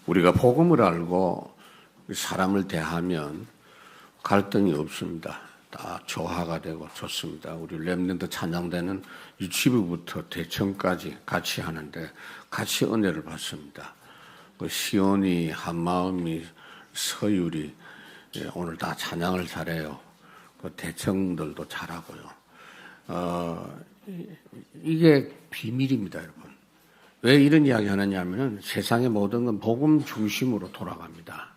우리가 복음을 알고 사람을 대하면 갈등이 없습니다. 다 조화가 되고 좋습니다. 우리 렘넌트 찬양대는 유치부부터 대청까지 같이 하는데 같이 은혜를 받습니다. 그 시온이, 한마음이, 서율이 오늘 다 찬양을 잘해요. 그 대청들도 잘하고요. 이게 비밀입니다, 여러분. 왜 이런 이야기 하느냐면은 세상의 모든 건 복음 중심으로 돌아갑니다.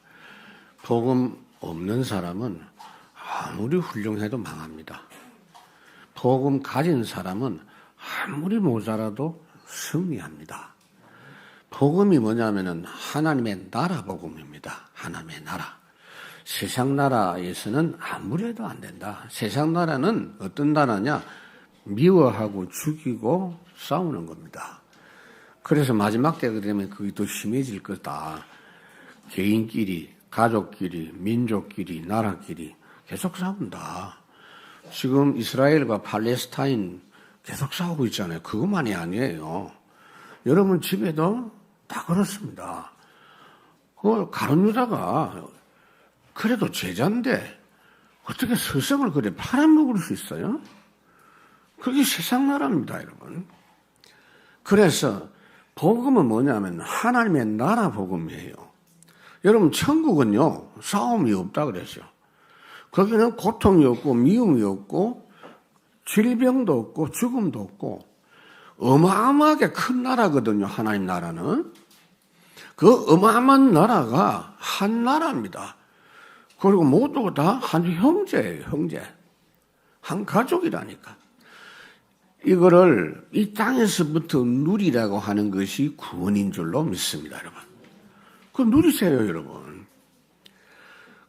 복음 없는 사람은 아무리 훌륭해도 망합니다. 복음 가진 사람은 아무리 모자라도 승리합니다. 복음이 뭐냐면은 하나님의 나라 복음입니다. 하나님의 나라. 세상 나라에서는 아무리 해도 안 된다. 세상 나라는 어떤 나라냐? 미워하고 죽이고 싸우는 겁니다. 그래서 마지막 때가 되면 그게 더 심해질 거다. 개인끼리, 가족끼리, 민족끼리, 나라끼리 계속 싸운다. 지금 이스라엘과 팔레스타인 계속 싸우고 있잖아요. 그것만이 아니에요. 여러분 집에도 다 그렇습니다. 그 가룟 유다가 그래도 제자인데 어떻게 스승을 그래 팔아먹을 수 있어요? 그게 세상 나라입니다, 여러분. 그래서 복음은 뭐냐면 하나님의 나라 복음이에요. 여러분 천국은요 싸움이 없다 그랬어요. 거기는 고통이 없고 미움이 없고 질병도 없고 죽음도 없고 어마어마하게 큰 나라거든요. 하나님 나라는. 그 어마어마한 나라가 한 나라입니다. 그리고 모두가 다 한 형제예요. 형제. 한 가족이라니까. 이거를 이 땅에서부터 누리라고 하는 것이 구원인 줄로 믿습니다, 여러분. 그거 누리세요, 여러분.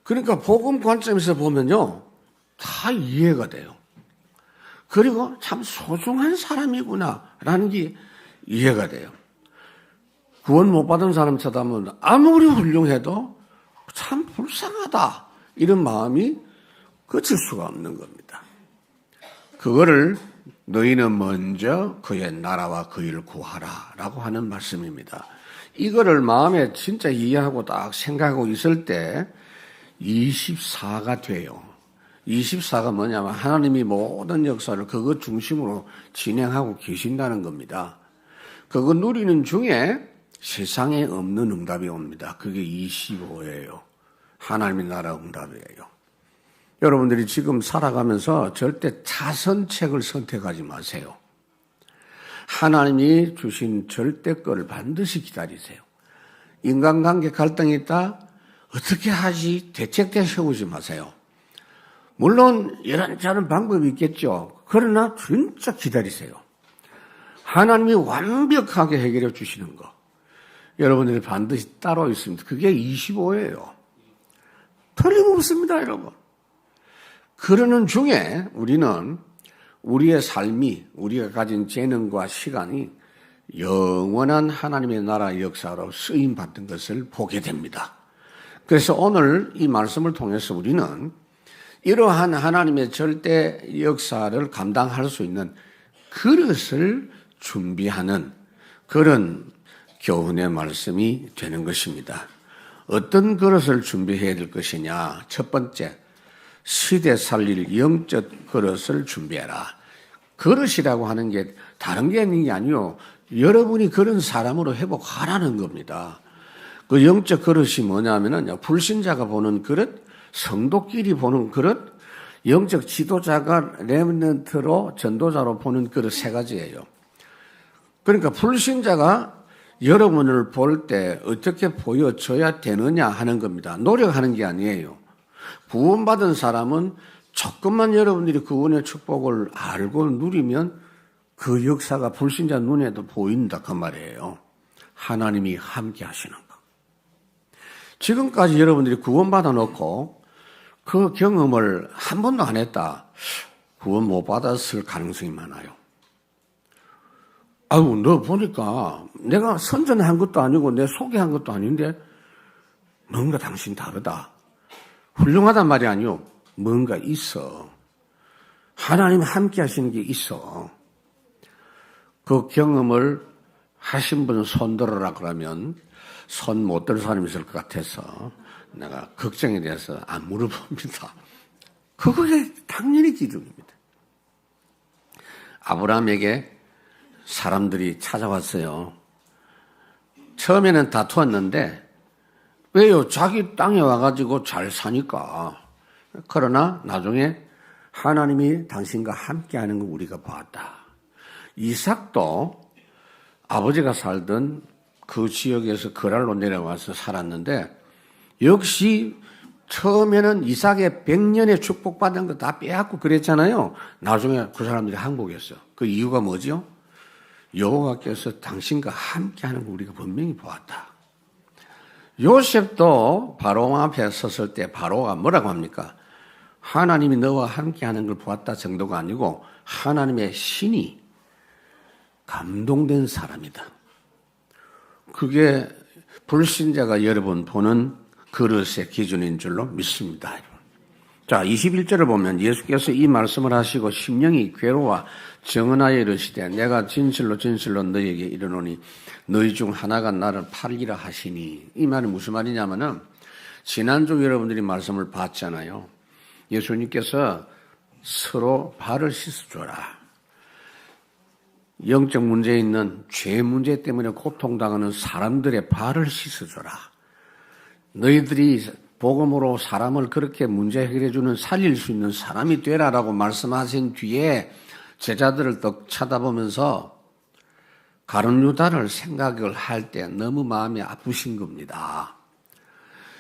그러니까 복음 관점에서 보면요, 다 이해가 돼요. 그리고 참 소중한 사람이구나라는 게 이해가 돼요. 구원 못 받은 사람 쳐다보면 아무리 훌륭해도 참 불쌍하다 이런 마음이 그칠 수가 없는 겁니다. 그거를 너희는 먼저 그의 나라와 그 일을 구하라라고 하는 말씀입니다. 이거를 마음에 진짜 이해하고 딱 생각하고 있을 때 24가 돼요. 24가 뭐냐면 하나님이 모든 역사를 그것 중심으로 진행하고 계신다는 겁니다. 그거 누리는 중에 세상에 없는 응답이 옵니다. 그게 25예요. 하나님의 나라 응답이에요. 여러분들이 지금 살아가면서 절대 자선책을 선택하지 마세요. 하나님이 주신 절대거를 반드시 기다리세요. 인간관계 갈등이 있다? 어떻게 하지? 대책대 세우지 마세요. 물론 이런저런 방법이 있겠죠. 그러나 진짜 기다리세요. 하나님이 완벽하게 해결해 주시는 거. 여러분들이 반드시 따로 있습니다. 그게 25예요. 틀림없습니다, 여러분. 그러는 중에 우리는 우리의 삶이, 우리가 가진 재능과 시간이 영원한 하나님의 나라 역사로 쓰임받는 것을 보게 됩니다. 그래서 오늘 이 말씀을 통해서 우리는 이러한 하나님의 절대 역사를 감당할 수 있는 그릇을 준비하는 그런 교훈의 말씀이 되는 것입니다. 어떤 그릇을 준비해야 될 것이냐? 첫 번째, 시대 살릴 영적 그릇을 준비해라. 그릇이라고 하는 게 다른 게 있는 게 아니요. 여러분이 그런 사람으로 회복하라는 겁니다. 그 영적 그릇이 뭐냐면은 불신자가 보는 그릇, 성도끼리 보는 그릇, 영적 지도자가 렘넌트로 전도자로 보는 그릇 세 가지예요. 그러니까 불신자가 여러분을 볼 때 어떻게 보여줘야 되느냐 하는 겁니다. 노력하는 게 아니에요. 구원받은 사람은 조금만 여러분들이 구원의 축복을 알고 누리면 그 역사가 불신자 눈에도 보인다 그 말이에요. 하나님이 함께 하시는 거. 지금까지 여러분들이 구원받아 놓고 그 경험을 한 번도 안 했다. 구원 못 받았을 가능성이 많아요. 아유, 너 보니까 내가 선전한 것도 아니고 내 소개한 것도 아닌데 뭔가 당신 다르다. 훌륭하단 말이 아니요. 뭔가 있어. 하나님 함께 하시는 게 있어. 그 경험을 하신 분 손들어라 그러면 손 못 들 사람이 있을 것 같아서 내가 걱정이 돼서 안 물어봅니다. 그것이 당연히 기둥입니다. 아브라함에게 사람들이 찾아왔어요. 처음에는 다투었는데 왜요? 자기 땅에 와가지고 잘 사니까. 그러나 나중에 하나님이 당신과 함께하는 걸 우리가 봤다. 이삭도 아버지가 살던 그 지역에서 거랄로 내려와서 살았는데 역시 처음에는 이삭의 100년의 축복받은 거 다 빼앗고 그랬잖아요. 나중에 그 사람들이 항복했어. 그 이유가 뭐죠? 여호와께서 당신과 함께하는 걸 우리가 분명히 보았다. 요셉도 바로 앞에 섰을 때 바로가 뭐라고 합니까? 하나님이 너와 함께하는 걸 보았다 정도가 아니고 하나님의 신이 감동된 사람이다. 그게 불신자가 여러분 보는 그릇의 기준인 줄로 믿습니다. 자, 21절을 보면 예수께서 이 말씀을 하시고 심령이 괴로워 정언하여 이르시되 내가 진실로 너희에게 이르노니 너희 중 하나가 나를 팔리라 하시니. 이 말이 무슨 말이냐면은 지난주 여러분들이 말씀을 봤잖아요. 예수님께서 서로 발을 씻어줘라. 영적 문제에 있는 죄 문제 때문에 고통당하는 사람들의 발을 씻어줘라. 너희들이 복음으로 사람을 그렇게 문제 해결해주는 살릴 수 있는 사람이 되라라고 말씀하신 뒤에 제자들을 떡 쳐다보면서 가룟 유다를 생각을 할 때 너무 마음이 아프신 겁니다.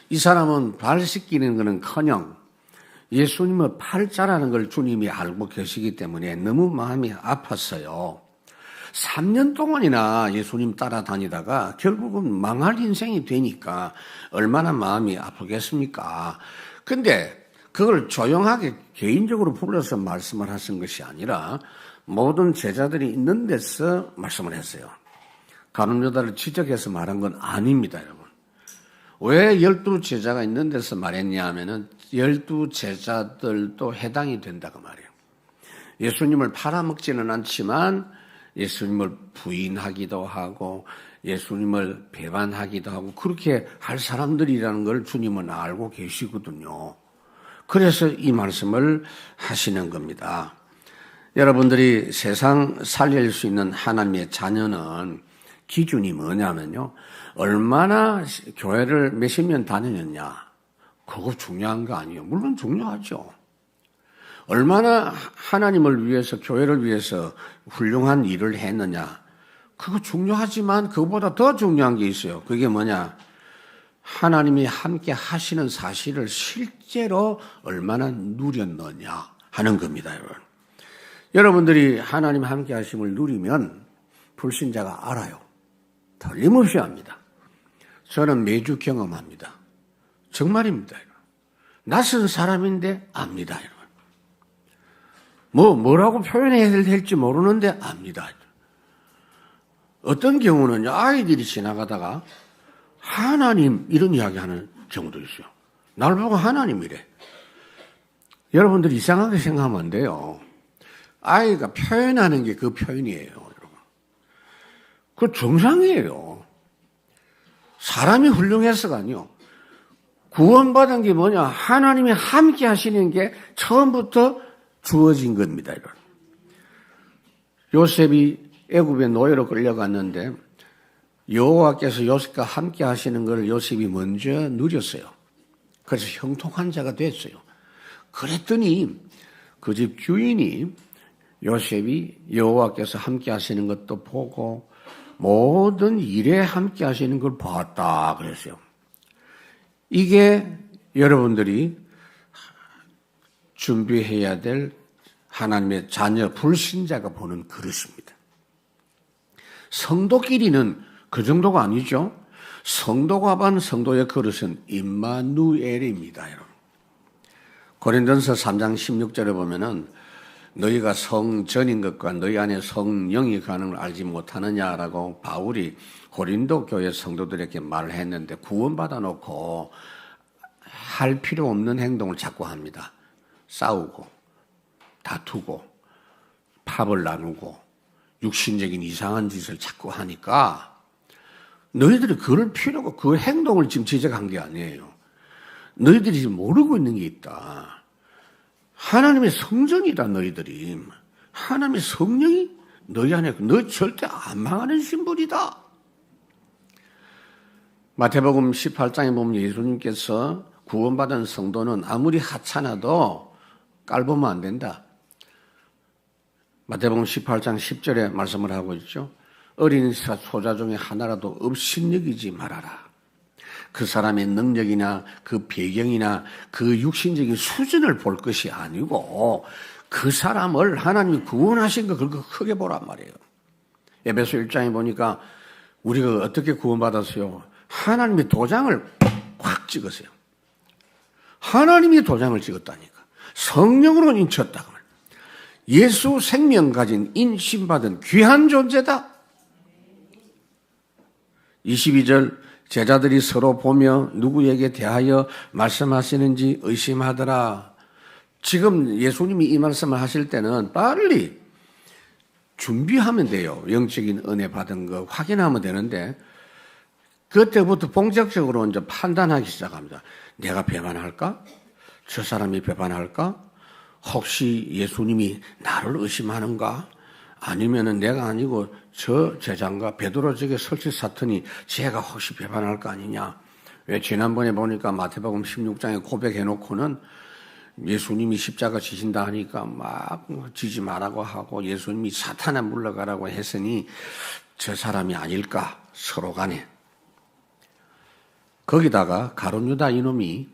이 사람은 발 씻기는 것은커녕 예수님의 팔자라는 걸 주님이 알고 계시기 때문에 너무 마음이 아팠어요. 3년 동안이나 예수님 따라다니다가 결국은 망할 인생이 되니까 얼마나 마음이 아프겠습니까? 근데 그걸 조용하게 개인적으로 불러서 말씀을 하신 것이 아니라 모든 제자들이 있는 데서 말씀을 했어요. 가룟 유다를 지적해서 말한 건 아닙니다, 여러분. 왜 12제자가 있는 데서 말했냐 하면은 12제자들도 해당이 된다고 말이에요. 예수님을 팔아먹지는 않지만 예수님을 부인하기도 하고 예수님을 배반하기도 하고 그렇게 할 사람들이라는 걸 주님은 알고 계시거든요. 그래서 이 말씀을 하시는 겁니다. 여러분들이 세상 살릴 수 있는 하나님의 자녀는 기준이 뭐냐면요. 얼마나 교회를 몇십 년 다녔냐. 그거 중요한 거 아니에요. 물론 중요하죠. 얼마나 하나님을 위해서 교회를 위해서 훌륭한 일을 했느냐. 그거 중요하지만 그거보다 더 중요한 게 있어요. 그게 뭐냐. 하나님이 함께 하시는 사실을 실제로 얼마나 누렸느냐 하는 겁니다. 여러분. 여러분들이 하나님 함께 하심을 누리면 불신자가 알아요. 틀림없이 합니다. 저는 매주 경험합니다. 정말입니다. 여러분. 낯선 사람인데 압니다. 여러분. 뭐라고 표현해야 될지 모르는데 압니다. 어떤 경우는 아이들이 지나가다가 하나님 이런 이야기하는 경우도 있어요. 날 보고 하나님이래. 여러분들 이상하게 생각하면 안 돼요. 아이가 표현하는 게 그 표현이에요. 여러분. 그 정상이에요. 사람이 훌륭해서가 아니요. 구원받은 게 뭐냐. 하나님이 함께 하시는 게 처음부터 주어진 겁니다. 여러분. 요셉이 애굽의 노예로 끌려갔는데 여호와께서 요셉과 함께 하시는 것을 요셉이 먼저 누렸어요. 그래서 형통한 자가 됐어요. 그랬더니 그 집 주인이 요셉이 여호와께서 함께 하시는 것도 보고 모든 일에 함께 하시는 걸 봤다 그랬어요. 이게 여러분들이 준비해야 될 하나님의 자녀 불신자가 보는 그릇입니다. 성도끼리는 그 정도가 아니죠. 성도가 반 성도의 그릇은 임마누엘입니다. 여러분. 고린도전서 3장 16절에 보면은 너희가 성전인 것과 너희 안에 성령이 가는 걸 알지 못하느냐라고 바울이 고린도 교회 성도들에게 말을 했는데 구원받아 놓고 할 필요 없는 행동을 자꾸 합니다. 싸우고 다투고 팝을 나누고 육신적인 이상한 짓을 자꾸 하니까 너희들이 그럴 필요가, 그 행동을 지금 지적한 게 아니에요. 너희들이 지금 모르고 있는 게 있다. 하나님의 성전이다, 너희들이. 하나님의 성령이 너희 안에, 너 절대 안 망하는 신분이다. 마태복음 18장에 보면 예수님께서 구원받은 성도는 아무리 하찮아도 깔보면 안 된다. 마태복음 18장 10절에 말씀을 하고 있죠. 어린 소자 중에 하나라도 업신여기지 말아라. 그 사람의 능력이나 그 배경이나 그 육신적인 수준을 볼 것이 아니고 그 사람을 하나님이 구원하신 거 그거 크게 보란 말이에요. 에베소 1장에 보니까 우리가 어떻게 구원받았어요? 하나님의 도장을 확 찍으세요. 하나님이 도장을 찍었다니까. 성령으로 인쳤다. 예수 생명 가진 인신받은 귀한 존재다. 22절 제자들이 서로 보며 누구에게 대하여 말씀하시는지 의심하더라. 지금 예수님이 이 말씀을 하실 때는 빨리 준비하면 돼요. 영적인 은혜 받은 거 확인하면 되는데 그때부터 본격적으로 이제 판단하기 시작합니다. 내가 배반할까? 저 사람이 배반할까? 혹시 예수님이 나를 의심하는가? 아니면은 내가 아니고 저 제자인가? 베드로 저게 설치사더니 제가 혹시 배반할 거 아니냐? 왜 지난번에 보니까 마태복음 16장에 고백해놓고는 예수님이 십자가 지신다 하니까 막 지지 말라고 하고 예수님이 사탄아 물러가라고 했으니 저 사람이 아닐까? 서로 간에. 거기다가 가룟 유다 이놈이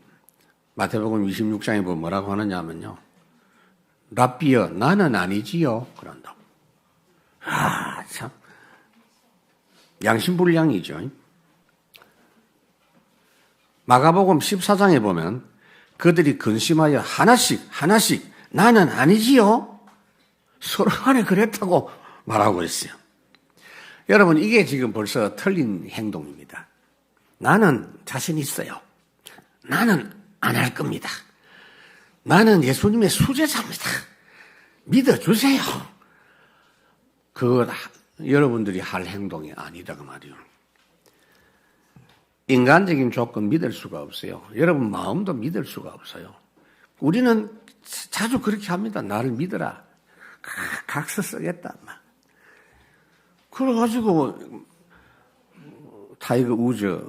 마태복음 26장에 보면 뭐라고 하느냐면요. 랍비여 나는 아니지요. 그런다고. 아, 참. 양심불량이죠. 마가복음 14장에 보면 그들이 근심하여 하나씩 나는 아니지요. 서로 간에 그랬다고 말하고 있어요. 여러분 이게 지금 벌써 틀린 행동입니다. 나는 자신 있어요. 나는 안 할 겁니다. 나는 예수님의 수제자입니다. 믿어주세요. 그거 여러분들이 할 행동이 아니다 그 말이에요. 인간적인 조건 믿을 수가 없어요. 여러분 마음도 믿을 수가 없어요. 우리는 자주 그렇게 합니다. 나를 믿어라. 각서 쓰겠다. 그래가지고 타이거 우즈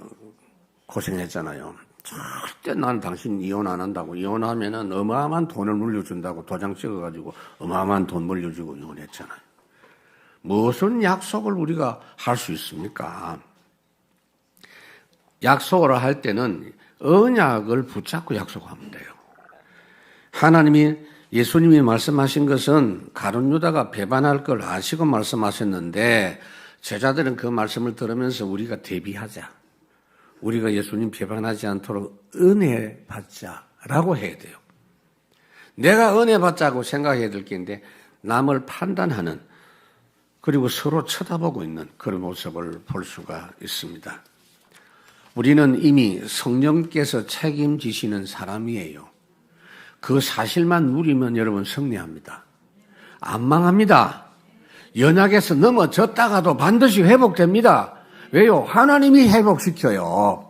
고생했잖아요. 절대 난 당신 이혼 안 한다고. 이혼하면은 어마어마한 돈을 물려준다고 도장 찍어가지고 어마어마한 돈 물려주고 이혼했잖아요. 무슨 약속을 우리가 할 수 있습니까? 약속을 할 때는 언약을 붙잡고 약속하면 돼요. 하나님이 예수님이 말씀하신 것은 가룟 유다가 배반할 걸 아시고 말씀하셨는데 제자들은 그 말씀을 들으면서 우리가 대비하자. 우리가 예수님 배반하지 않도록 은혜 받자라고 해야 돼요. 내가 은혜 받자고 생각해야 될 게인데 남을 판단하는 그리고 서로 쳐다보고 있는 그런 모습을 볼 수가 있습니다. 우리는 이미 성령께서 책임지시는 사람이에요. 그 사실만 누리면 여러분 승리합니다. 안 망합니다. 연약에서 넘어졌다가도 반드시 회복됩니다. 왜요? 하나님이 회복시켜요.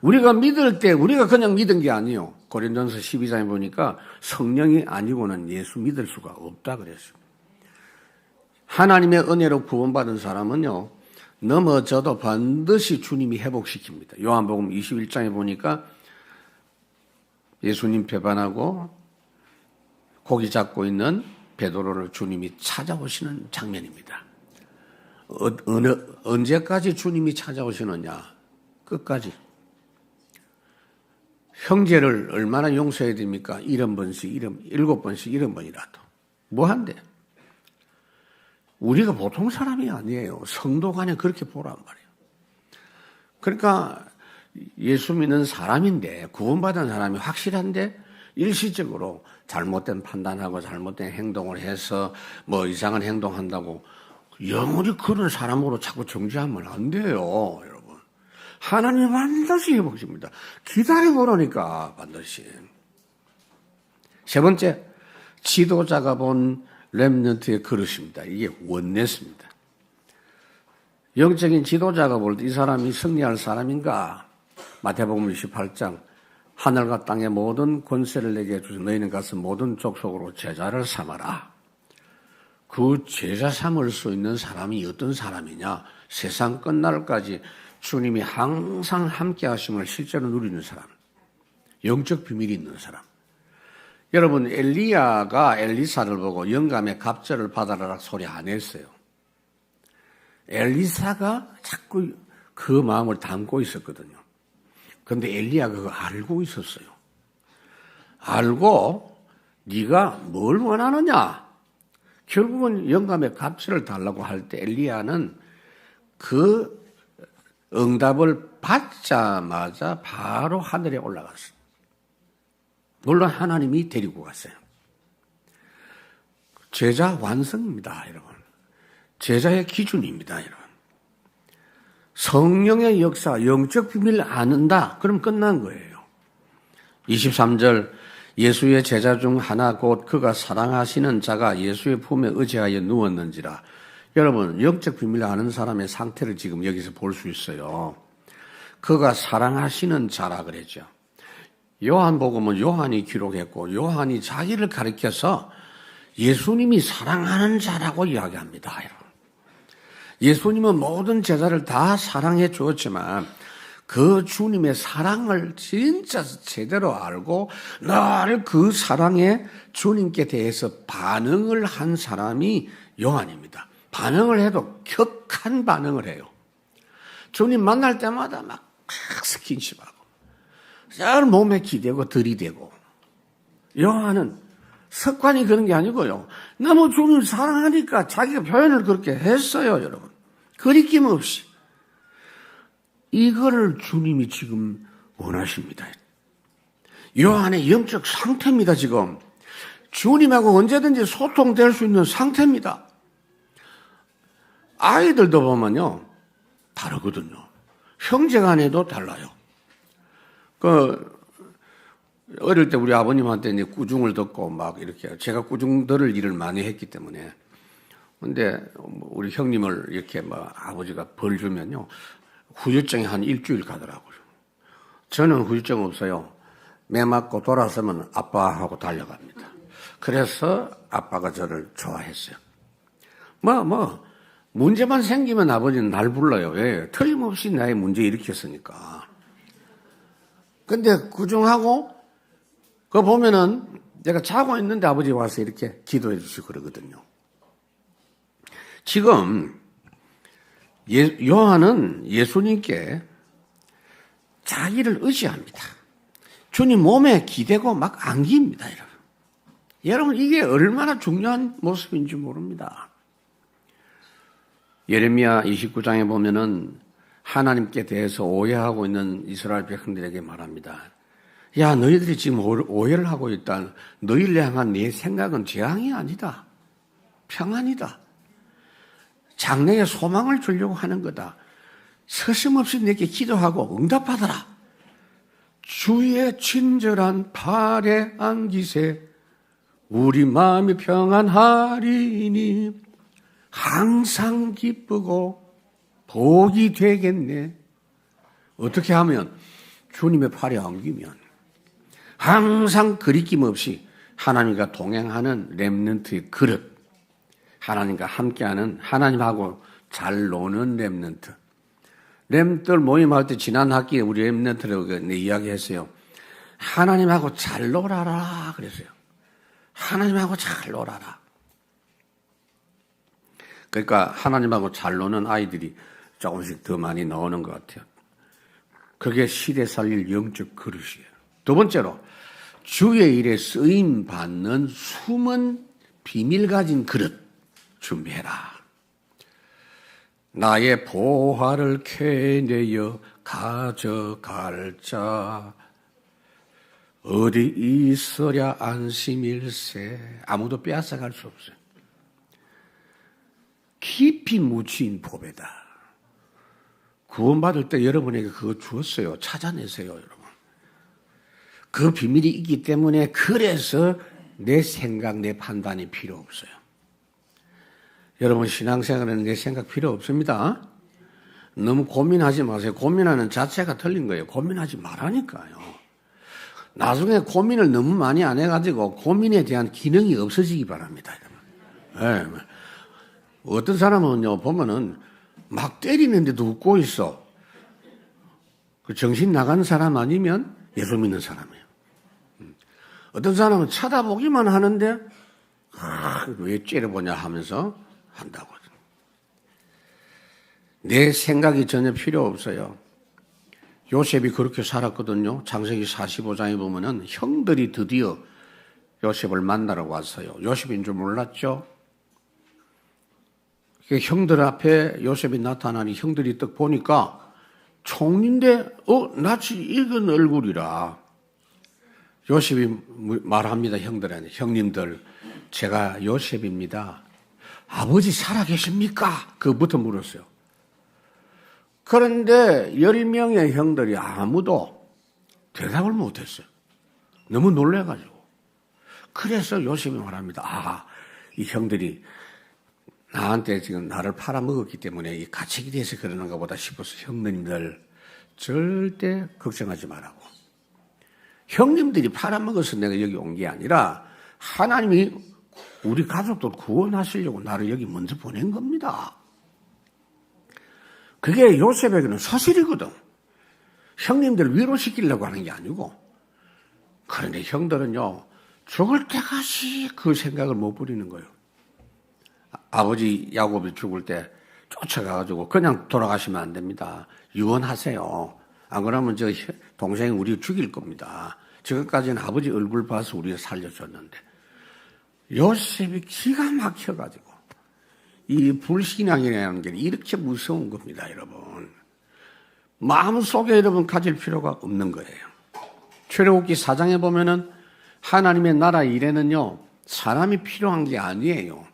우리가 믿을 때 우리가 그냥 믿은 게 아니에요. 고린도전서 12장에 보니까 성령이 아니고는 예수 믿을 수가 없다 그랬어요. 하나님의 은혜로 구원받은 사람은요. 넘어져도 반드시 주님이 회복시킵니다. 요한복음 21장에 보니까 예수님 배반하고 고기 잡고 있는 베드로를 주님이 찾아오시는 장면입니다. 언제까지 주님이 찾아오시느냐? 끝까지. 형제를 얼마나 용서해야 됩니까? 70번씩, 7번씩, 70번이라도. 뭐 한대? 우리가 보통 사람이 아니에요. 성도 간에 그렇게 보란 말이에요. 그러니까 예수 믿는 사람인데 구원받은 사람이 확실한데 일시적으로 잘못된 판단하고 잘못된 행동을 해서 뭐 이상한 행동한다고 영원히 그런 사람으로 자꾸 정죄하면 안 돼요, 여러분. 하나님이 반드시 회복시킵니다. 기다려보라니까 반드시. 세 번째, 지도자가 본 렘넌트의 그릇입니다. 이게 원내스입니다. 영적인 지도자가 볼 때 이 사람이 승리할 사람인가? 마태복음 28장 하늘과 땅의 모든 권세를 내게 주신 너희는 가서 모든 족속으로 제자를 삼아라. 그 제자 삼을 수 있는 사람이 어떤 사람이냐? 세상 끝날까지 주님이 항상 함께 하심을 실제로 누리는 사람. 영적 비밀이 있는 사람. 여러분, 엘리야가 엘리사를 보고 영감의 갑절을 받아라 소리 안 했어요. 엘리사가 자꾸 그 마음을 담고 있었거든요. 그런데 엘리야가 그거 알고 있었어요. 알고 네가 뭘 원하느냐? 결국은 영감의 갑절을 달라고 할 때 엘리야는 그 응답을 받자마자 바로 하늘에 올라갔어요. 물론 하나님이 데리고 갔어요. 제자 완성입니다, 여러분. 제자의 기준입니다, 여러분. 성령의 역사, 영적 비밀을 아는다. 그럼 끝난 거예요. 23절 예수의 제자 중 하나 곧 그가 사랑하시는 자가 예수의 품에 의지하여 누웠는지라. 여러분, 영적 비밀을 아는 사람의 상태를 지금 여기서 볼 수 있어요. 그가 사랑하시는 자라 그랬죠. 요한복음은 요한이 기록했고 요한이 자기를 가리켜서 예수님이 사랑하는 자라고 이야기합니다. 여러분. 예수님은 모든 제자를 다 사랑해 주었지만 그 주님의 사랑을 진짜 제대로 알고 늘 그 사랑에 주님께 대해서 반응을 한 사람이 요한입니다. 반응을 해도 격한 반응을 해요. 주님 만날 때마다 막 스킨십하고 잘 몸에 기대고 들이대고. 요한은 습관이 그런 게 아니고요. 너무 주님을 사랑하니까 자기가 표현을 그렇게 했어요, 여러분. 거리낌 없이. 이거를 주님이 지금 원하십니다. 요한의 영적 상태입니다, 지금. 주님하고 언제든지 소통될 수 있는 상태입니다. 아이들도 보면요, 다르거든요. 형제간에도 달라요. 어릴 때 우리 아버님한테 이제 꾸중을 듣고 막 이렇게 제가 꾸중 들을 일을 많이 했기 때문에. 근데 우리 형님을 이렇게 막 아버지가 벌 주면요. 후유증이 한 일주일 가더라고요. 저는 후유증 없어요. 매 맞고 돌아서면 아빠하고 달려갑니다. 그래서 아빠가 저를 좋아했어요. 문제만 생기면 아버지는 날 불러요. 왜? 틀림없이 나의 문제 일으켰으니까. 근데 꾸중하고, 그거 보면은 내가 자고 있는데 아버지 와서 이렇게 기도해 주시고 그러거든요. 지금, 요한은 예수님께 자기를 의지합니다. 주님 몸에 기대고 막 안깁니다, 여러분. 여러분, 이게 얼마나 중요한 모습인지 모릅니다. 예레미야 29장에 보면은 하나님께 대해서 오해하고 있는 이스라엘 백성들에게 말합니다. 야, 너희들이 지금 오해를 하고 있다. 너희를 향한 내 생각은 재앙이 아니다. 평안이다. 장래에 소망을 주려고 하는 거다. 서슴없이 내게 기도하고 응답하더라. 주의 친절한 팔에 안기세 우리 마음이 평안하리니 항상 기쁘고 복이 되겠네. 어떻게 하면? 주님의 팔에 안기면 항상 거리낌 없이 하나님과 동행하는 렘넌트의 그릇, 하나님과 함께하는, 하나님하고 잘 노는 렘넌트. 렘넌트들 모임할 때 지난 학기에 우리 렘넌트라고 이야기했어요. 하나님하고 잘 놀아라 그랬어요. 하나님하고 잘 놀아라. 그러니까 하나님하고 잘 노는 아이들이 조금씩 더 많이 나오는 것 같아요. 그게 시대 살릴 영적 그릇이에요. 두 번째로 주의 일에 쓰임 받는 숨은 비밀 가진 그릇 준비해라. 나의 보화를 캐내어 가져갈 자 어디 있으랴 안심일세. 아무도 빼앗아갈 수 없어요. 깊이 묻힌 보배다. 구원받을 때 여러분에게 그거 주었어요. 찾아내세요, 여러분. 그 비밀이 있기 때문에 그래서 내 생각, 내 판단이 필요 없어요. 여러분 신앙생활에는 내 생각 필요 없습니다. 너무 고민하지 마세요. 고민하는 자체가 틀린 거예요. 고민하지 말라니까요. 나중에 고민을 너무 많이 안 해가지고 고민에 대한 기능이 없어지기 바랍니다. 네. 어떤 사람은요, 보면은 막 때리는데도 웃고 있어. 그 정신 나간 사람 아니면 예수 믿는 사람이에요. 어떤 사람은 쳐다보기만 하는데, 왜 째려보냐 하면서 한다고. 내 생각이 전혀 필요 없어요. 요셉이 그렇게 살았거든요. 창세기 45장에 보면은 형들이 드디어 요셉을 만나러 왔어요. 요셉인 줄 몰랐죠. 형들 앞에 요셉이 나타나니 형들이 딱 보니까 총리인데 낯이 익은 얼굴이라. 요셉이 말합니다. 형들한테. 형님들, 제가 요셉입니다. 아버지 살아계십니까? 그부터 물었어요. 그런데 10명의 형들이 아무도 대답을 못했어요. 너무 놀래가지고. 그래서 요셉이 말합니다. 이 형들이 나한테 지금 나를 팔아먹었기 때문에 이 가책이 돼서 그러는가 보다 싶어서 형님들 절대 걱정하지 말라고. 형님들이 팔아먹어서 내가 여기 온 게 아니라 하나님이 우리 가족들 구원하시려고 나를 여기 먼저 보낸 겁니다. 그게 요셉에게는 사실이거든. 형님들 위로시키려고 하는 게 아니고. 그런데 형들은요, 죽을 때까지 그 생각을 못 부리는 거예요. 아버지 야곱이 죽을 때 쫓아가가지고 그냥 돌아가시면 안 됩니다. 유언하세요. 안 그러면 저 동생이 우리 죽일 겁니다. 지금까지는 아버지 얼굴 봐서 우리가 살려줬는데. 요셉이 기가 막혀가지고. 이 불신앙이라는 게 이렇게 무서운 겁니다, 여러분. 마음속에 여러분 가질 필요가 없는 거예요. 출애굽기 4장에 보면은 하나님의 나라 일에는요, 사람이 필요한 게 아니에요.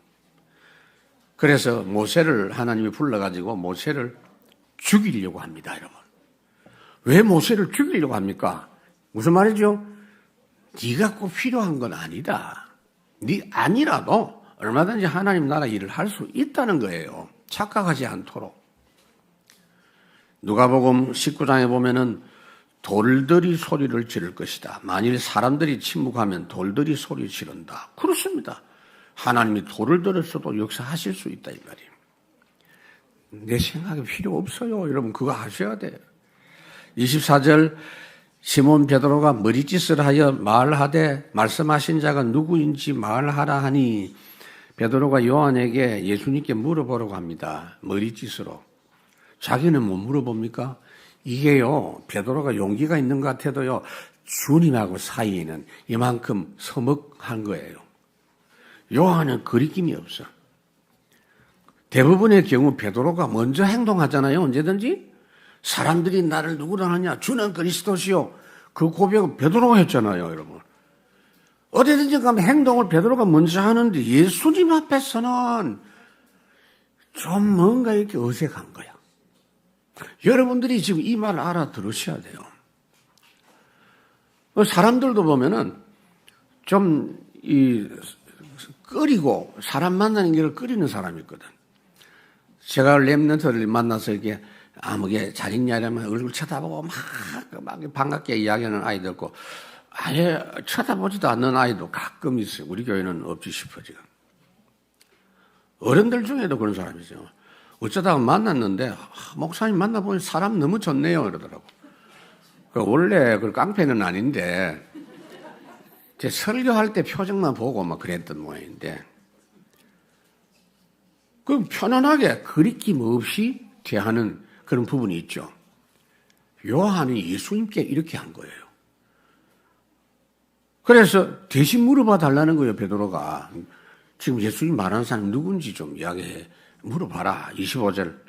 그래서 모세를 하나님이 불러가지고 모세를 죽이려고 합니다, 여러분. 왜 모세를 죽이려고 합니까? 무슨 말이죠? 네가 꼭 필요한 건 아니다. 네 아니라도 얼마든지 하나님 나라 일을 할 수 있다는 거예요. 착각하지 않도록. 누가복음 19장에 보면은 돌들이 소리를 지를 것이다. 만일 사람들이 침묵하면 돌들이 소리 지른다. 그렇습니다. 하나님이 돌을 들었어도 역사하실 수 있다 이 말이에요. 내 생각이 필요 없어요. 여러분 그거 아셔야 돼요. 24절 시몬 베드로가 머리짓을 하여 말하되 말씀하신 자가 누구인지 말하라 하니 베드로가 요한에게 예수님께 물어보라고 합니다. 머리짓으로. 자기는 뭐 물어봅니까? 이게요, 베드로가 용기가 있는 것 같아도요, 주님하고 사이에는 이만큼 서먹한 거예요. 요한은 거리낌이 없어. 대부분의 경우 베드로가 먼저 행동하잖아요, 언제든지. 사람들이 나를 누구라 하냐? 주는 그리스도시요. 그 고백은 베드로가 했잖아요, 여러분. 어디든지 가면 행동을 베드로가 먼저 하는데 예수님 앞에서는 좀 뭔가 이렇게 어색한 거야. 여러분들이 지금 이 말 알아들으셔야 돼요. 사람들도 보면은 좀 꺼리고 사람 만나는 게 꺼리는 사람이 있거든. 제가 랩런트를 만나서 이렇게 아무게 잘 있냐 이러면 얼굴 쳐다보고 막 반갑게 이야기하는 아이도 있고 아예 쳐다보지도 않는 아이도 가끔 있어요. 우리 교회는 없지 싶어 지금. 어른들 중에도 그런 사람이 있어요. 어쩌다가 만났는데 목사님 만나보니 사람 너무 좋네요 이러더라고. 원래 그 깡패는 아닌데 제 설교할 때 표정만 보고 막 그랬던 모양인데 그 편안하게 거리낌 없이 대하는 그런 부분이 있죠. 요한이 예수님께 이렇게 한 거예요. 그래서 대신 물어봐 달라는 거예요, 베드로가. 지금 예수님 말하는 사람이 누군지 좀 이야기해. 물어봐라. 25절.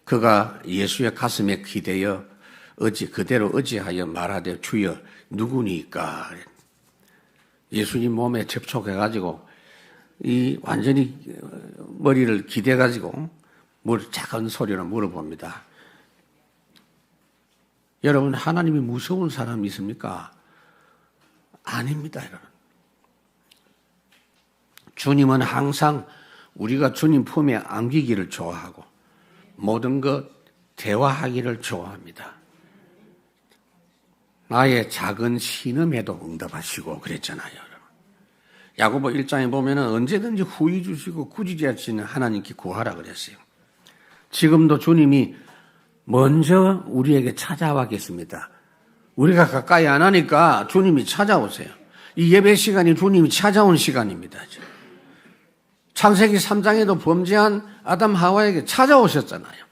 그가 예수의 가슴에 기대어 그대로 의지하여 말하되 주여 누구니까. 예수님 몸에 접촉해가지고 완전히 머리를 기대가지고 작은 소리로 물어봅니다. 여러분 하나님이 무서운 사람이 있습니까? 아닙니다, 여러분. 주님은 항상 우리가 주님 품에 안기기를 좋아하고 모든 것 대화하기를 좋아합니다. 나의 작은 신음에도 응답하시고 그랬잖아요. 야고보 1장에 보면은 언제든지 후히 주시고 꾸짖지 않으시는 하나님께 구하라 그랬어요. 지금도 주님이 먼저 우리에게 찾아와 계십니다. 우리가 가까이 안 하니까 주님이 찾아오세요. 이 예배 시간이 주님이 찾아온 시간입니다. 창세기 3장에도 범죄한 아담 하와에게 찾아오셨잖아요.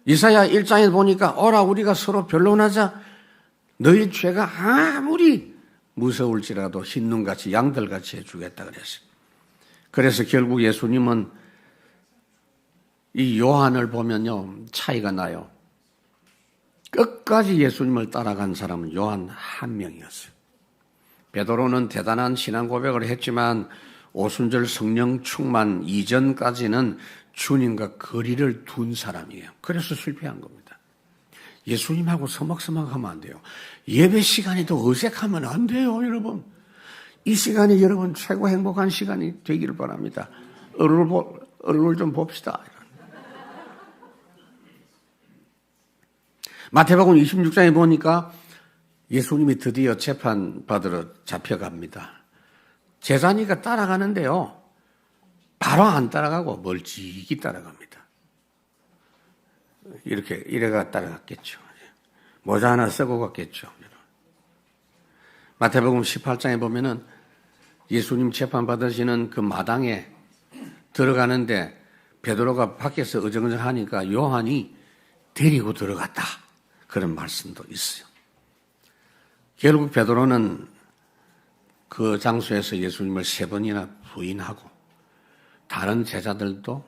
이사야 1장에 보니까 오라 우리가 서로 변론하자. 너희 죄가 아무리 무서울지라도 흰눈같이 양들같이 해주겠다 그랬어요. 그래서 결국 예수님은 이 요한을 보면요 차이가 나요. 끝까지 예수님을 따라간 사람은 요한 한 명이었어요. 베드로는 대단한 신앙 고백을 했지만 오순절 성령 충만 이전까지는 주님과 거리를 둔 사람이에요. 그래서 실패한 겁니다. 예수님하고 서먹서먹하면 안 돼요. 예배 시간에도 어색하면 안 돼요, 여러분. 이 시간이 여러분 최고 행복한 시간이 되기를 바랍니다. 얼굴 좀 봅시다. 마태복음 26장에 보니까 예수님이 드디어 재판받으러 잡혀갑니다. 제자니까 따라가는데요. 바로 안 따라가고 멀찍이 따라갑니다. 이래가 따라갔겠죠. 모자 하나 쓰고 갔겠죠. 마태복음 18장에 보면은 예수님 재판받으시는 그 마당에 들어가는데 베드로가 밖에서 어정어정하니까 요한이 데리고 들어갔다. 그런 말씀도 있어요. 결국 베드로는 그 장소에서 예수님을 3번이나 부인하고 다른 제자들도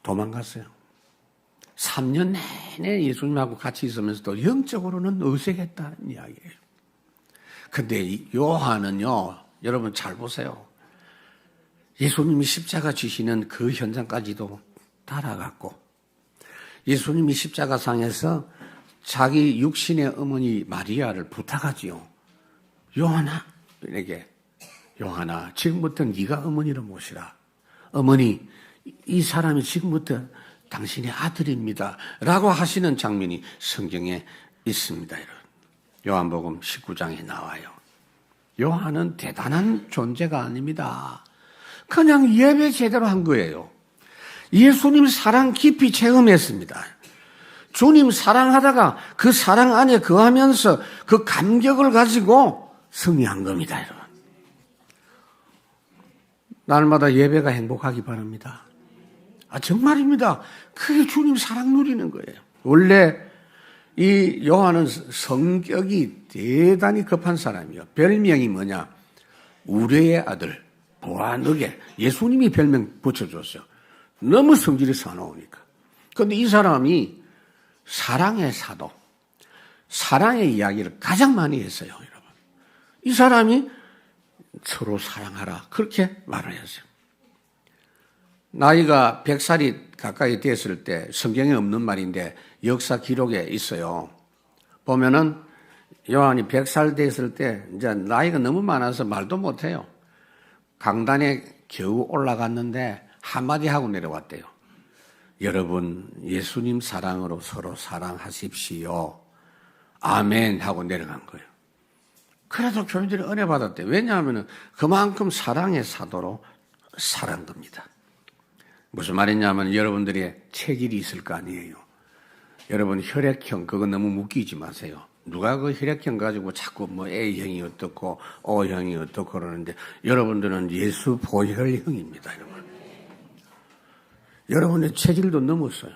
도망갔어요. 3년 내내 예수님하고 같이 있으면서도 영적으로는 어색했다는 이야기예요. 근데 요한은요, 여러분 잘 보세요. 예수님이 십자가 지시는 그 현장까지도 따라갔고, 예수님이 십자가상에서 자기 육신의 어머니 마리아를 부탁하지요. 요한아, 지금부터 네가 어머니를 모시라. 어머니, 이 사람이 지금부터 당신의 아들입니다. 라고 하시는 장면이 성경에 있습니다. 요한복음 19장에 나와요. 요한은 대단한 존재가 아닙니다. 그냥 예배 제대로 한 거예요. 예수님 사랑 깊이 체험했습니다. 주님 사랑하다가 그 사랑 안에 거하면서 그 감격을 가지고 승리한 겁니다, 여러분. 날마다 예배가 행복하기 바랍니다. 정말입니다. 그게 주님 사랑 누리는 거예요. 원래 이 요한은 성격이 대단히 급한 사람이에요. 별명이 뭐냐? 우레의 아들, 보아너게. 예수님이 별명 붙여줬어요. 너무 성질이 사나우니까. 그런데 이 사람이 사랑의 사도, 사랑의 이야기를 가장 많이 했어요, 여러분. 이 사람이 서로 사랑하라. 그렇게 말을 했어요. 나이가 100살이 가까이 됐을 때 성경에 없는 말인데 역사 기록에 있어요. 보면은 요한이 100살 됐을 때 이제 나이가 너무 많아서 말도 못해요. 강단에 겨우 올라갔는데 한마디 하고 내려왔대요. 여러분, 예수님 사랑으로 서로 사랑하십시오. 아멘 하고 내려간 거예요. 그래도 교인들이 은혜 받았대요. 왜냐하면 그만큼 사랑의 사도로 살은 겁니다. 무슨 말이냐면 여러분들의 체질이 있을 거 아니에요. 여러분 혈액형 그거 너무 묶이지 마세요. 누가 그 혈액형 가지고 자꾸 뭐 A형이 어떻고 O형이 어떻고 그러는데 여러분들은 예수 보혈형입니다. 여러분. 여러분의 체질도 넘었어요.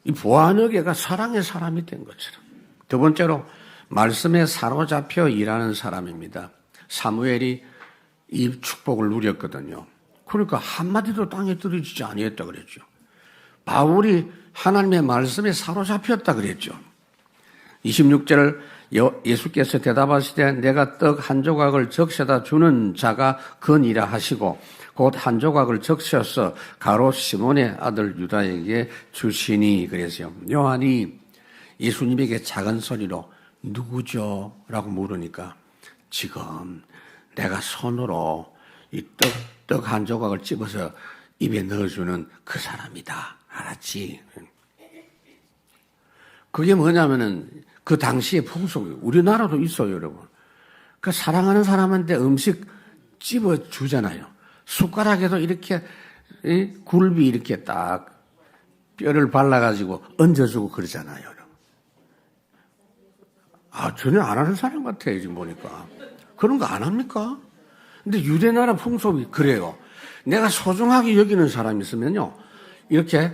이 보아너게가 사랑의 사람이 된 것처럼. 두 번째로 말씀에 사로잡혀 일하는 사람입니다. 사무엘이 이 축복을 누렸거든요. 그러니까 한마디도 땅에 떨어지지 아니했다 그랬죠. 바울이 하나님의 말씀에 사로잡혔다 그랬죠. 26절 예수께서 대답하시되 내가 떡 한 조각을 적셔다 주는 자가 그니라 하시고 곧 한 조각을 적셔서 가롯 시몬의 아들 유다에게 주시니 그랬어요. 요한이 예수님에게 작은 소리로 누구죠? 라고 물으니까 지금 내가 손으로 이 떡 한 조각을 집어서 입에 넣어주는 그 사람이다. 알았지? 그게 뭐냐면은 그 당시의 풍속이 우리나라도 있어요, 여러분. 그 사랑하는 사람한테 음식 집어 주잖아요. 숟가락에도 이렇게 굴비 이렇게 딱 뼈를 발라가지고 얹어주고 그러잖아요. 전혀 안 하는 사람 같아요, 지금 보니까. 그런 거 안 합니까? 근데 유대나라 풍속이 그래요. 내가 소중하게 여기는 사람이 있으면요, 이렇게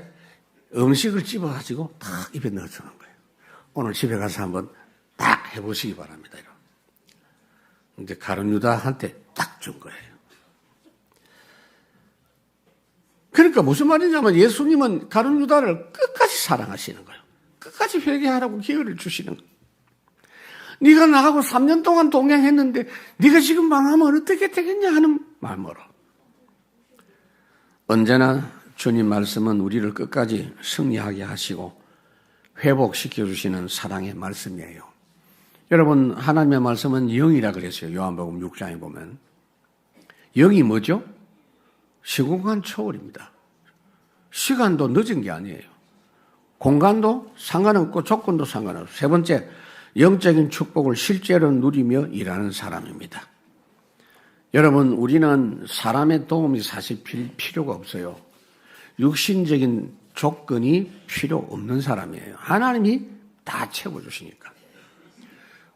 음식을 집어가지고 딱 입에 넣어주는 거예요. 오늘 집에 가서 한번 딱 해보시기 바랍니다. 근데 가룟 유다한테 딱 준 거예요. 그러니까 무슨 말이냐면 예수님은 가룟 유다를 끝까지 사랑하시는 거예요. 끝까지 회개하라고 기회를 주시는 거예요. 네가 나하고 3년 동안 동행했는데 네가 지금 망하면 어떻게 되겠냐 하는 마음으로. 언제나 주님 말씀은 우리를 끝까지 승리하게 하시고 회복시켜 주시는 사랑의 말씀이에요. 여러분, 하나님의 말씀은 영이라 그랬어요. 요한복음 6장에 보면. 영이 뭐죠? 시공간 초월입니다. 시간도 늦은 게 아니에요. 공간도 상관없고 조건도 상관없고. 세 번째, 영적인 축복을 실제로 누리며 일하는 사람입니다. 여러분, 우리는 사람의 도움이 사실 필요가 없어요. 육신적인 조건이 필요 없는 사람이에요. 하나님이 다 채워주시니까.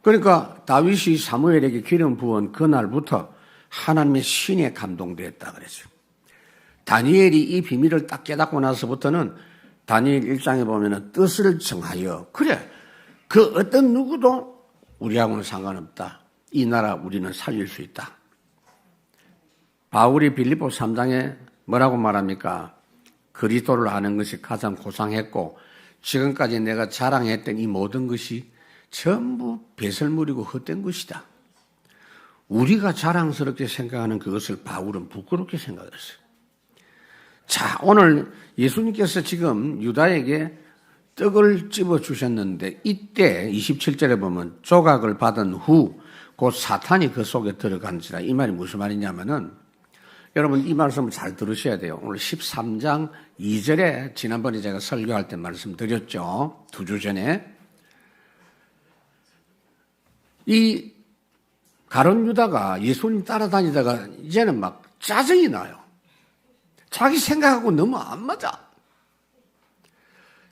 그러니까 다윗이 사무엘에게 기름 부은 그날부터 하나님의 신에 감동되었다 그랬어요. 다니엘이 이 비밀을 딱 깨닫고 나서부터는 다니엘 1장에 보면 뜻을 정하여, 그래, 그 어떤 누구도 우리하고는 상관없다. 이 나라 우리는 살릴 수 있다. 바울이 빌립보 3장에 뭐라고 말합니까? 그리스도를 아는 것이 가장 고상했고 지금까지 내가 자랑했던 이 모든 것이 전부 배설물이고 헛된 것이다. 우리가 자랑스럽게 생각하는 그것을 바울은 부끄럽게 생각했어요. 자, 오늘 예수님께서 지금 유다에게 떡을 집어 주셨는데 이때 27절에 보면 조각을 받은 후 곧 사탄이 그 속에 들어간지라. 이 말이 무슨 말이냐면은 여러분 이 말씀을 잘 들으셔야 돼요. 오늘 13장 2절에 지난번에 제가 설교할 때 말씀드렸죠. 2주 전에. 이 가룟 유다가 예수님 따라다니다가 이제는 막 짜증이 나요. 자기 생각하고 너무 안 맞아.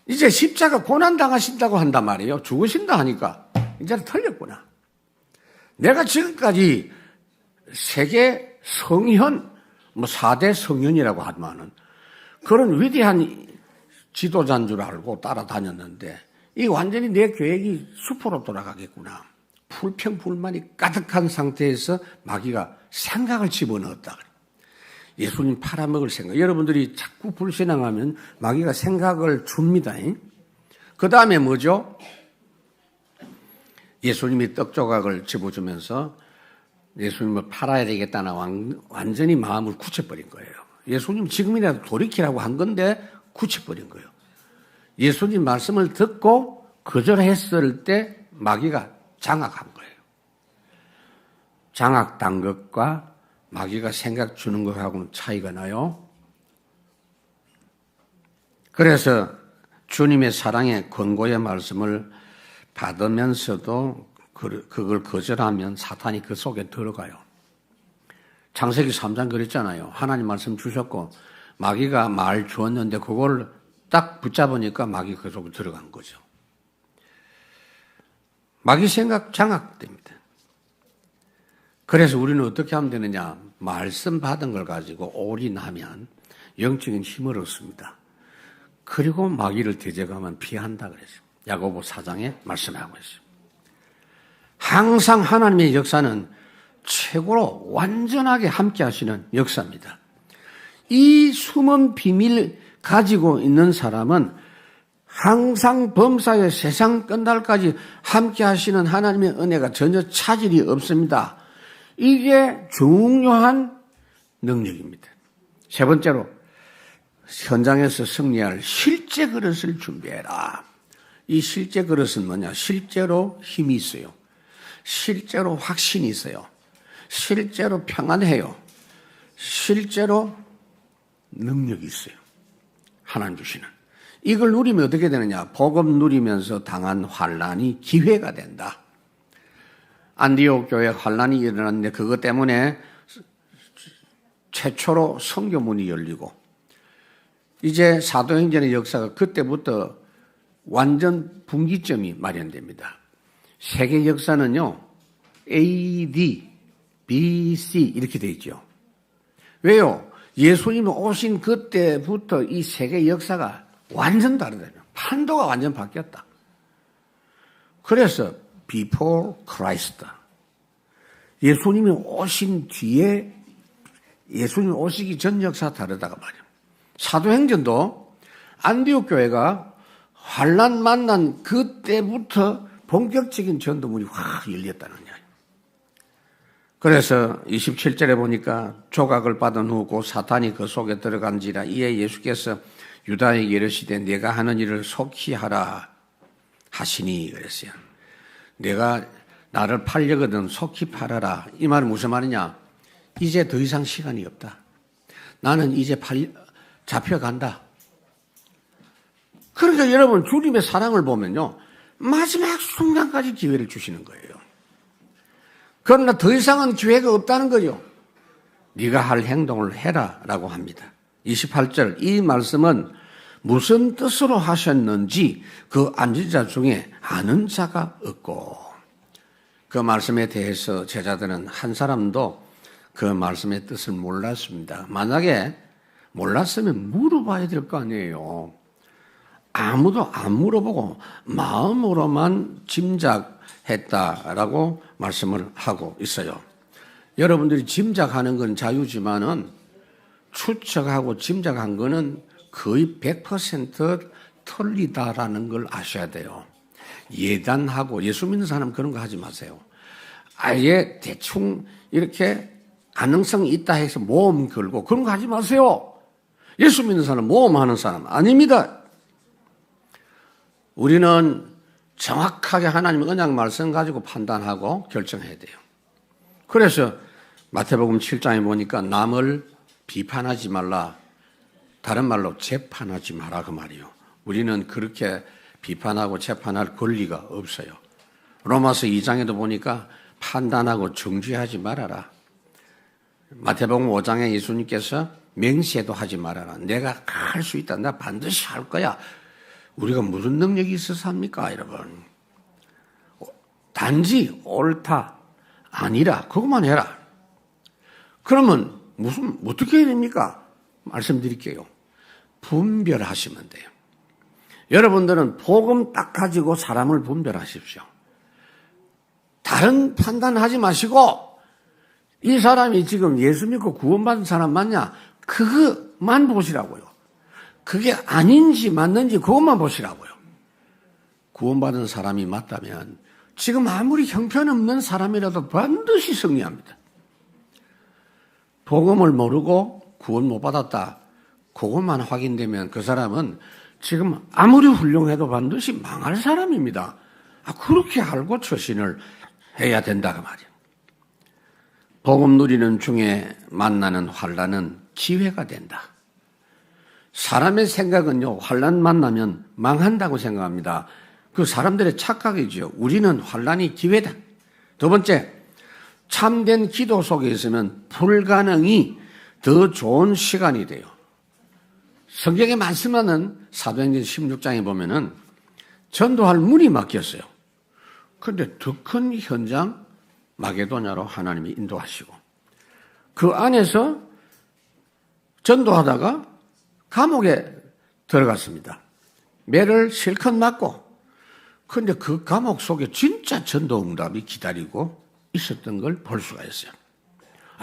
이제 십자가 고난당하신다고 한단 말이에요. 죽으신다 하니까 이제는 틀렸구나. 내가 지금까지 세계 성현, 4대 성현이라고 하지만은 그런 위대한 지도자인 줄 알고 따라다녔는데 이 완전히 내 계획이 수포로 돌아가겠구나. 불평불만이 가득한 상태에서 마귀가 생각을 집어넣었다. 예수님 팔아먹을 생각. 여러분들이 자꾸 불신앙하면 마귀가 생각을 줍니다. 그 다음에 뭐죠? 예수님이 떡조각을 집어주면서 예수님을 팔아야 되겠다는 완전히 마음을 굳혀버린 거예요. 예수님 지금이라도 돌이키라고 한 건데 굳혀버린 거예요. 예수님 말씀을 듣고 거절했을 때 마귀가 장악한 거예요. 장악된 것과 마귀가 생각 주는 것하고는 차이가 나요. 그래서 주님의 사랑의 권고의 말씀을 받으면서도 그걸 거절하면 사탄이 그 속에 들어가요. 창세기 3장 그랬잖아요. 하나님 말씀 주셨고 마귀가 말 주었는데 그걸 딱 붙잡으니까 마귀 그 속에 들어간 거죠. 마귀 생각 장악됩니다. 그래서 우리는 어떻게 하면 되느냐? 말씀 받은 걸 가지고 올인하면 영적인 힘을 얻습니다. 그리고 마귀를 대적하면 피한다 그랬어요. 야고보 4장에 말씀하고 있어요. 항상 하나님의 역사는 최고로 완전하게 함께 하시는 역사입니다. 이 숨은 비밀 가지고 있는 사람은 항상 범사에 세상 끝날까지 함께 하시는 하나님의 은혜가 전혀 차질이 없습니다. 이게 중요한 능력입니다. 세 번째로 현장에서 승리할 실제 그릇을 준비해라. 이 실제 그릇은 뭐냐? 실제로 힘이 있어요. 실제로 확신이 있어요. 실제로 평안해요. 실제로 능력이 있어요. 하나님 주시는. 이걸 누리면 어떻게 되느냐? 복음 누리면서 당한 환란이 기회가 된다. 안디옥 교회 환란이 일어났는데 그것 때문에 최초로 선교문이 열리고 이제 사도행전의 역사가 그때부터 완전 분기점이 마련됩니다. 세계 역사는요, AD, BC 이렇게 돼 있죠. 왜요? 예수님이 오신 그때부터 이 세계 역사가 완전 다르다. 판도가 완전 바뀌었다. 그래서 before Christ. 예수님이 오신 뒤에 예수님이 오시기 전 역사 다르다가 말이에요. 사도행전도 안디옥 교회가 환란 만난 그때부터 본격적인 전도문이 확 열렸다는 거예요. 그래서 27절에 보니까 조각을 받은 후 곧 사탄이 그 속에 들어간지라 이에 예수께서 유다에게 이르시되 내가 하는 일을 속히 하라 하시니 그랬어요. 내가 나를 팔려거든 속히 팔아라. 이 말은 무슨 말이냐? 이제 더 이상 시간이 없다. 나는 이제 잡혀간다. 그러니까 여러분 주님의 사랑을 보면요. 마지막 순간까지 기회를 주시는 거예요. 그러나 더 이상은 기회가 없다는 거죠. 네가 할 행동을 해라 라고 합니다. 28절 이 말씀은 무슨 뜻으로 하셨는지 그 앉은 자 중에 아는 자가 없고 그 말씀에 대해서 제자들은 한 사람도 그 말씀의 뜻을 몰랐습니다. 만약에 몰랐으면 물어봐야 될 거 아니에요. 아무도 안 물어보고 마음으로만 짐작했다라고 말씀을 하고 있어요. 여러분들이 짐작하는 건 자유지만은 추측하고 짐작한 거는 거의 100% 틀리다라는 걸 아셔야 돼요. 예단하고 예수 믿는 사람 그런 거 하지 마세요. 아예 대충 이렇게 가능성이 있다 해서 모험 걸고 그런 거 하지 마세요. 예수 믿는 사람 모험하는 사람 아닙니다. 우리는 정확하게 하나님의 언약 말씀 가지고 판단하고 결정해야 돼요. 그래서 마태복음 7장에 보니까 남을 비판하지 말라. 다른 말로 재판하지 마라 그 말이요. 우리는 그렇게 비판하고 재판할 권리가 없어요. 로마서 2장에도 보니까 판단하고 정죄하지 말아라. 마태복음 5장에 예수님께서 맹세도 하지 말아라. 내가 할 수 있다. 나 반드시 할 거야. 우리가 무슨 능력이 있어서 합니까, 여러분? 단지 옳다, 아니라 그것만 해라. 그러면 어떻게 해야 됩니까? 말씀드릴게요. 분별하시면 돼요. 여러분들은 복음 딱 가지고 사람을 분별하십시오. 다른 판단하지 마시고 이 사람이 지금 예수 믿고 구원받은 사람 맞냐? 그것만 보시라고요. 그게 아닌지 맞는지 그것만 보시라고요. 구원받은 사람이 맞다면 지금 아무리 형편없는 사람이라도 반드시 승리합니다. 복음을 모르고 구원 못 받았다. 그것만 확인되면 그 사람은 지금 아무리 훌륭해도 반드시 망할 사람입니다. 그렇게 알고 처신을 해야 된다 그 말이에요. 복음 누리는 중에 만나는 환란은 기회가 된다. 사람의 생각은요, 환란 만나면 망한다고 생각합니다. 그 사람들의 착각이죠. 우리는 환란이 기회다. 두 번째, 참된 기도 속에 있으면 불가능이 더 좋은 시간이 돼요. 성경에 말씀하는 사도행전 16장에 보면은 전도할 문이 막혔어요. 그런데 더 큰 현장 마게도냐로 하나님이 인도하시고 그 안에서 전도하다가 감옥에 들어갔습니다. 매를 실컷 맞고 그런데 그 감옥 속에 진짜 전도 응답이 기다리고 있었던 걸 볼 수가 있어요.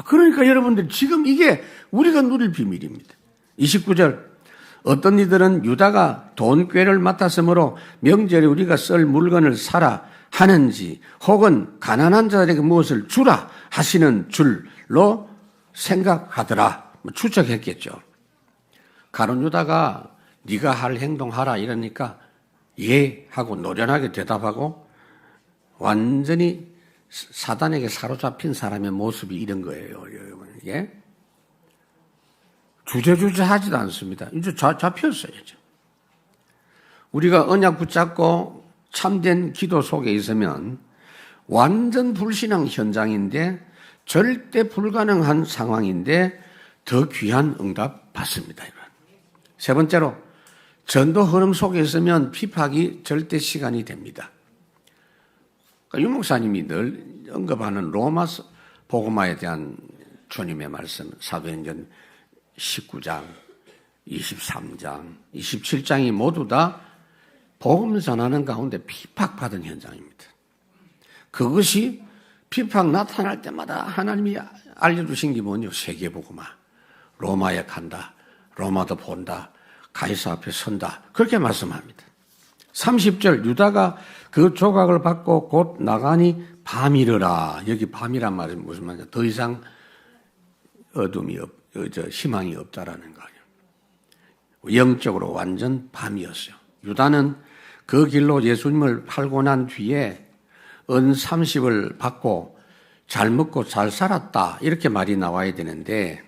그러니까 여러분들 지금 이게 우리가 누릴 비밀입니다. 29절 어떤 이들은 유다가 돈꾀를 맡았으므로 명절에 우리가 쓸 물건을 사라 하는지 혹은 가난한 자들에게 무엇을 주라 하시는 줄로 생각하더라. 추측했겠죠. 가룟 유다가 네가 할 행동하라 이러니까 예 하고 노련하게 대답하고 완전히 사단에게 사로잡힌 사람의 모습이 이런 거예요. 이게 주저주저 하지도 않습니다. 이제 잡혔어요. 이제. 우리가 언약 붙잡고 참된 기도 속에 있으면 완전 불신앙 현장인데 절대 불가능한 상황인데 더 귀한 응답 받습니다. 세 번째로 전도 흐름 속에 있으면 피팍이 절대 시간이 됩니다. 유 목사님이 늘 언급하는 로마 복음화에 대한 주님의 말씀, 사도행전 19장, 23장, 27장이 모두 다 복음 전하는 가운데 피팍받은 현장입니다. 그것이 피팍 나타날 때마다 하나님이 알려주신 게 뭐냐? 세계복음화. 로마에 간다. 로마도 본다. 가이사 앞에 선다. 그렇게 말씀합니다. 30절 유다가 그 조각을 받고 곧 나가니 밤이르라. 여기 밤이란 말이 무슨 말이냐? 더 이상 어둠이 희망이 없다라는 거예요. 영적으로 완전 밤이었어요. 유다는 그 길로 예수님을 팔고 난 뒤에 은 30을 받고 잘 먹고 잘 살았다. 이렇게 말이 나와야 되는데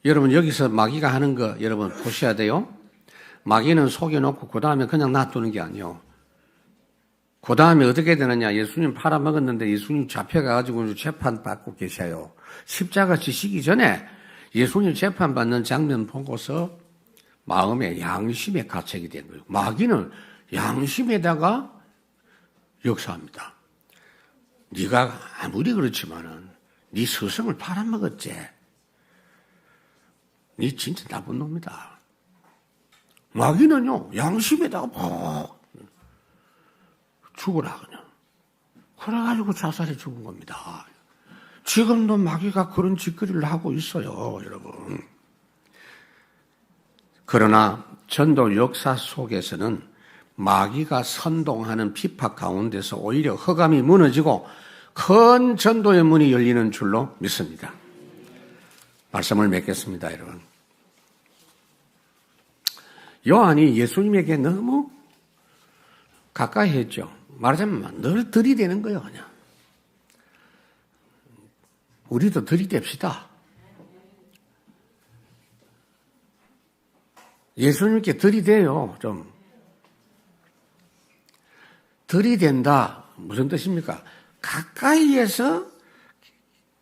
여러분 여기서 마귀가 하는 거 여러분 보셔야 돼요. 마귀는 속여놓고 그 다음에 그냥 놔두는 게 아니에요. 그 다음에 어떻게 되느냐. 예수님 팔아먹었는데 예수님 잡혀가지고 재판받고 계셔요. 십자가 지시기 전에 예수님 재판받는 장면 보고서 마음에 양심에 가책이 된 거예요. 마귀는 양심에다가 역사합니다. 네가 아무리 그렇지만은 네 스승을 팔아먹었지. 네 진짜 나쁜 놈이다. 마귀는요, 양심에다가 푹 죽으라, 그냥. 그래가지고 자살해 죽은 겁니다. 지금도 마귀가 그런 짓거리를 하고 있어요, 여러분. 그러나 전도 역사 속에서는 마귀가 선동하는 피팍 가운데서 오히려 허감이 무너지고 큰 전도의 문이 열리는 줄로 믿습니다. 말씀을 맺겠습니다, 여러분. 요한이 예수님에게 너무 가까이 했죠. 말하자면 늘 들이대는 거예요, 그냥. 우리도 들이댑시다. 예수님께 들이대요, 좀. 들이댄다. 무슨 뜻입니까? 가까이에서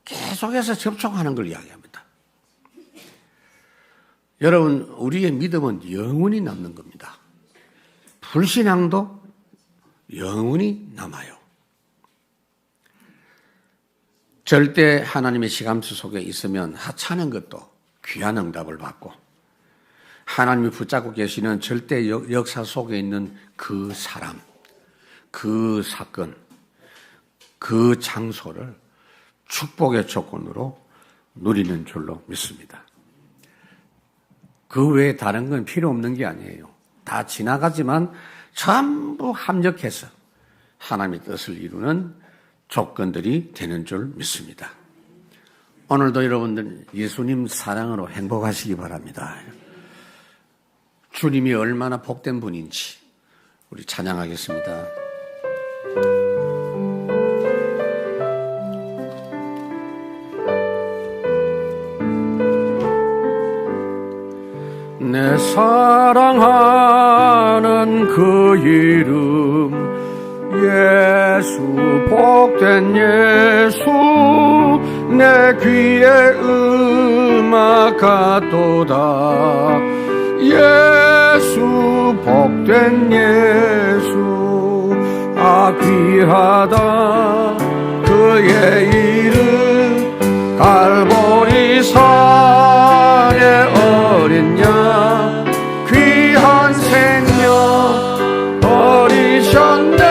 계속해서 접촉하는 걸 이야기합니다. 여러분, 우리의 믿음은 영원히 남는 겁니다. 불신앙도 영원히 남아요. 절대 하나님의 시감수 속에 있으면 하찮은 것도 귀한 응답을 받고 하나님이 붙잡고 계시는 절대 역사 속에 있는 그 사람, 그 사건, 그 장소를 축복의 조건으로 누리는 줄로 믿습니다. 그 외에 다른 건 필요 없는 게 아니에요. 다 지나가지만 전부 합력해서 하나님의 뜻을 이루는 조건들이 되는 줄 믿습니다. 오늘도 여러분들 예수님 사랑으로 행복하시기 바랍니다. 주님이 얼마나 복된 분인지 우리 찬양하겠습니다. 내 사랑하는 그 이름 예수 복된 예수 내 귀에 음악 같도다 예수 복된 예수 귀하다 그의 이름 갈보리 산의 어린 양 귀한 생명 버리셨네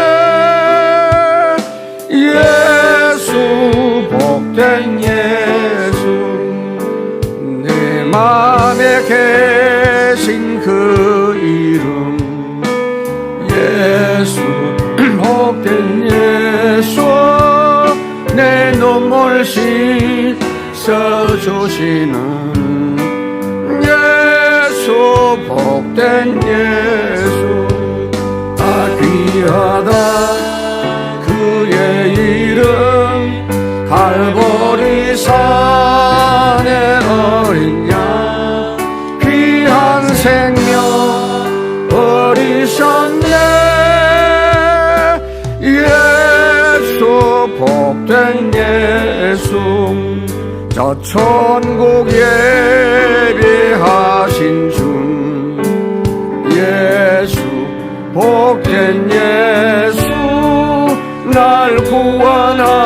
예수 복된 예수 내 맘에 계신 그 이름 예수 복된 예수 내 눈물 씻어주시는 예수 복된 예수 귀하다 그의 이름 갈보리 산의 어린 양 귀한 생명 복된 예수 저 천국 예비하신 주 예수 복된 예수 날 구원하